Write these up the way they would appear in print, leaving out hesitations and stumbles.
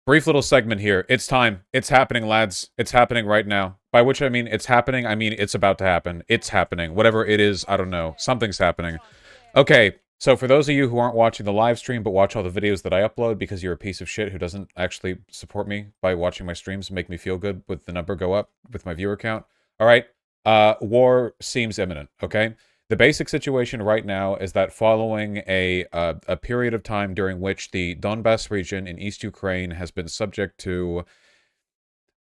Brief little segment here. It's time. It's happening, lads. It's happening right now. By which I mean it's happening, I mean it's about to happen. It's happening. Whatever it is, I don't know. Something's happening. Okay, so for those of you who aren't watching the live stream but watch all the videos that I upload because you're a piece of shit who doesn't actually support me by watching my streams and make me feel good with the number go up with my viewer count. All right, war seems imminent, okay? The basic situation right now is that following a period of time during which the Donbas region in East Ukraine has been subject to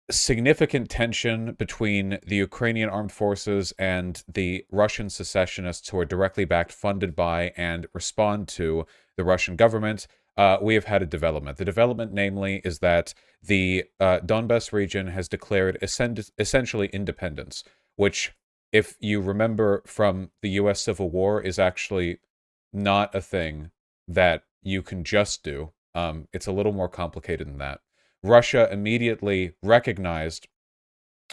significant tension between the Ukrainian armed forces and the Russian secessionists who are directly backed, funded by, and respond to the Russian government, we have had a development. The development, namely, is that the Donbas region has declared essentially independence, which, if you remember from the U.S. Civil War, is actually not a thing that you can just do. It's a little more complicated than that. Russia immediately recognized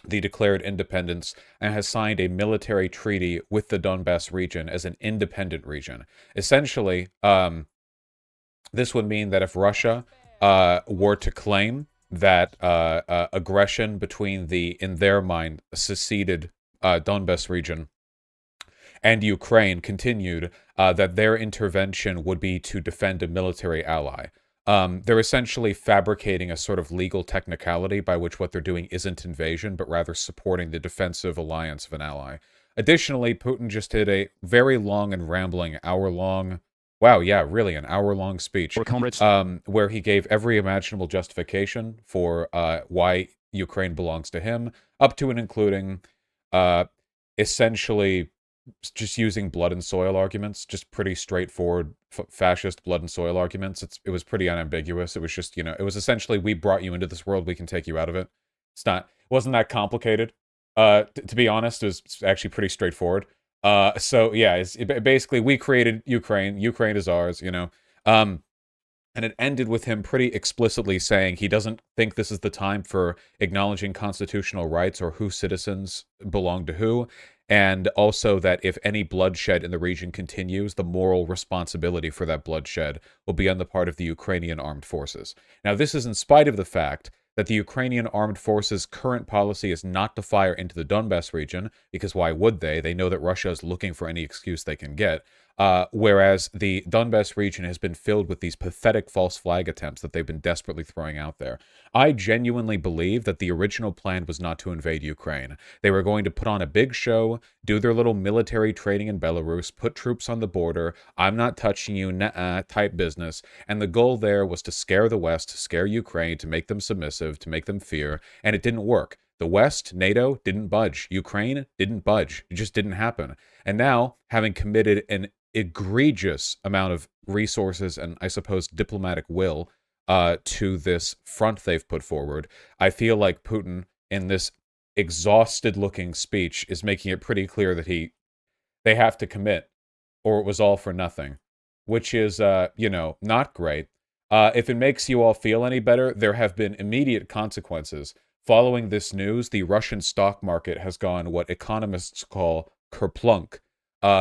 the declared independence and has signed a military treaty with the Donbass region as an independent region. Essentially, this would mean that if Russia were to claim that aggression between the, in their mind, seceded Donbass region and Ukraine continued, that their intervention would be to defend a military ally. They're essentially fabricating a sort of legal technicality by which what they're doing isn't invasion, but rather supporting the defensive alliance of an ally. Additionally, Putin just did a very long and rambling hour-long, wow, yeah, really, an hour-long speech, where he gave every imaginable justification for why Ukraine belongs to him, up to and including essentially just using blood and soil arguments, just pretty straightforward fascist blood and soil arguments. It was pretty unambiguous. It was just, it was essentially, we brought you into this world, we can take you out of it. It wasn't that complicated. To be honest, it was actually pretty straightforward. So yeah, basically we created Ukraine. Ukraine is ours, and it ended with him pretty explicitly saying he doesn't think this is the time for acknowledging constitutional rights or who citizens belong to who, and also that if any bloodshed in the region continues, the moral responsibility for that bloodshed will be on the part of the Ukrainian armed forces. Now, this is in spite of the fact that the Ukrainian armed forces' current policy is not to fire into the Donbas region, because why would they? They know that Russia is looking for any excuse they can get. Whereas the Donbas region has been filled with these pathetic false flag attempts that they've been desperately throwing out there. I genuinely believe that the original plan was not to invade Ukraine. They were going to put on a big show, do their little military training in Belarus, put troops on the border, I'm not touching you, nah type business, and the goal there was to scare the West, to scare Ukraine, to make them submissive, to make them fear, and it didn't work. The West, NATO, didn't budge. Ukraine didn't budge. It just didn't happen. And now, having committed an egregious amount of resources and, I suppose, diplomatic will to this front they've put forward, I feel like Putin, in this exhausted-looking speech, is making it pretty clear that they have to commit, or it was all for nothing, which is, not great. If it makes you all feel any better, there have been immediate consequences. Following this news, the Russian stock market has gone what economists call kerplunk,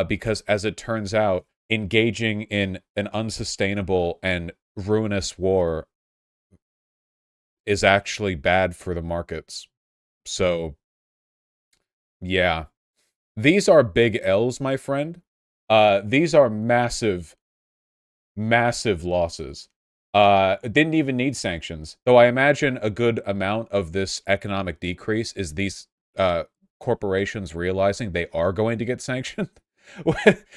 because, as it turns out, engaging in an unsustainable and ruinous war is actually bad for the markets. So, yeah. These are big L's, my friend. These are massive, massive losses. Didn't even need sanctions. Though I imagine a good amount of this economic decrease is these corporations realizing they are going to get sanctioned.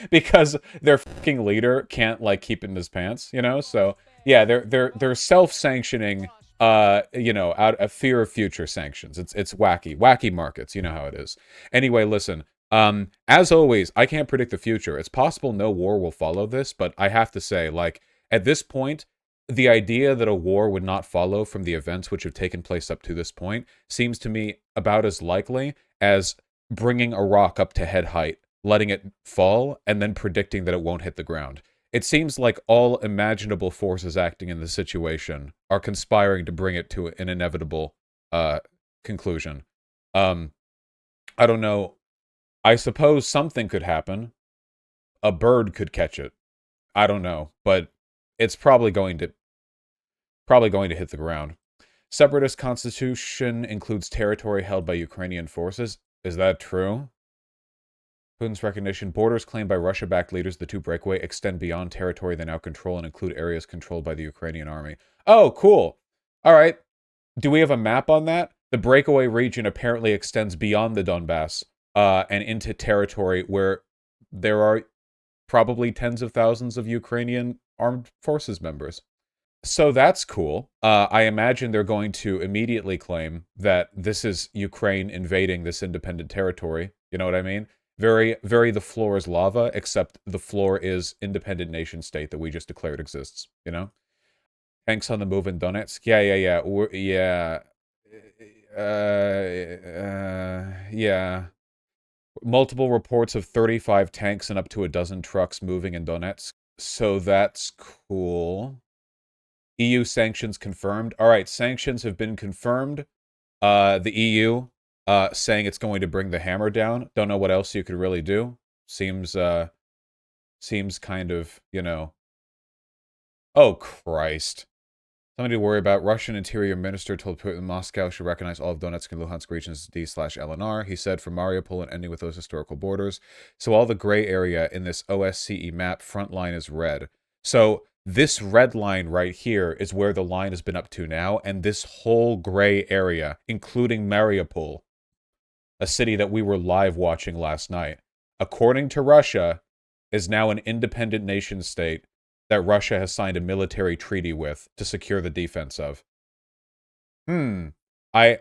Because their fucking leader can't keep it in his pants, So yeah, they're self-sanctioning, out of fear of future sanctions. It's wacky markets. You know how it is. Anyway, listen. As always, I can't predict the future. It's possible no war will follow this, but I have to say, at this point, the idea that a war would not follow from the events which have taken place up to this point seems to me about as likely as bringing a rock up to head height, letting it fall, and then predicting that it won't hit the ground. It seems like all imaginable forces acting in the situation are conspiring to bring it to an inevitable conclusion. I don't know. I suppose something could happen. A bird could catch it. I don't know, but it's probably going to Probably going to hit the ground. Separatist constitution includes territory held by Ukrainian forces. Is that true? Putin's recognition. Borders claimed by Russia-backed leaders, the two breakaway, extend beyond territory they now control and include areas controlled by the Ukrainian army. Oh, cool. All right. Do we have a map on that? The breakaway region apparently extends beyond the Donbass and into territory where there are probably tens of thousands of Ukrainian armed forces members. So that's cool. I imagine they're going to immediately claim that this is Ukraine invading this independent territory. You know what I mean? Very, very the floor is lava, except the floor is independent nation state that we just declared exists, you know? Tanks on the move in Donetsk? Yeah. Yeah. Multiple reports of 35 tanks and up to a dozen trucks moving in Donetsk. So that's cool. EU sanctions confirmed. All right, sanctions have been confirmed. The EU saying it's going to bring the hammer down. Don't know what else you could really do. Seems kind of, you know. Oh, Christ. Something to worry about. Russian Interior Minister told Putin Moscow should recognize all of Donetsk and Luhansk regions as D/LNR. He said, from Mariupol and ending with those historical borders. So all the gray area in this OSCE map, front line is red. So this red line right here is where the line has been up to now, and this whole gray area, including Mariupol, a city that we were live watching last night, according to Russia, is now an independent nation state that Russia has signed a military treaty with to secure the defense of. I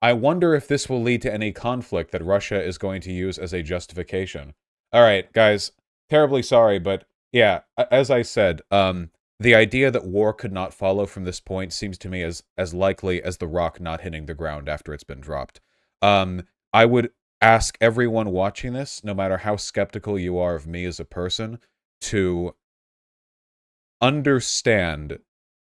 wonder if this will lead to any conflict that Russia is going to use as a justification. All right, guys, terribly sorry, but yeah, as I said, the idea that war could not follow from this point seems to me as likely as the rock not hitting the ground after it's been dropped. I would ask everyone watching this, no matter how skeptical you are of me as a person, to understand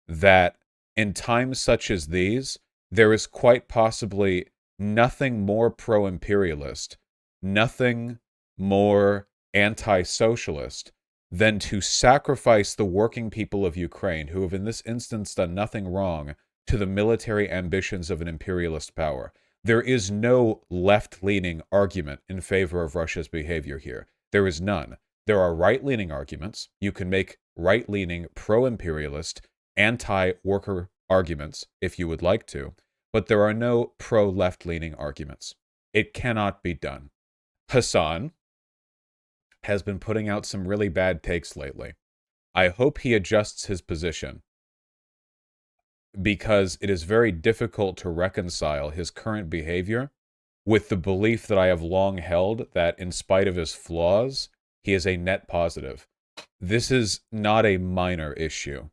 that in times such as these, there is quite possibly nothing more pro-imperialist, nothing more anti-socialist than to sacrifice the working people of Ukraine, who have in this instance done nothing wrong, to the military ambitions of an imperialist power. There is no left-leaning argument in favor of Russia's behavior here. There is none. There are right-leaning arguments. You can make right-leaning, pro-imperialist, anti-worker arguments if you would like to, but there are no pro-left-leaning arguments. It cannot be done. Hassan has been putting out some really bad takes lately. I hope he adjusts his position, because it is very difficult to reconcile his current behavior with the belief that I have long held that in spite of his flaws, he is a net positive. This is not a minor issue.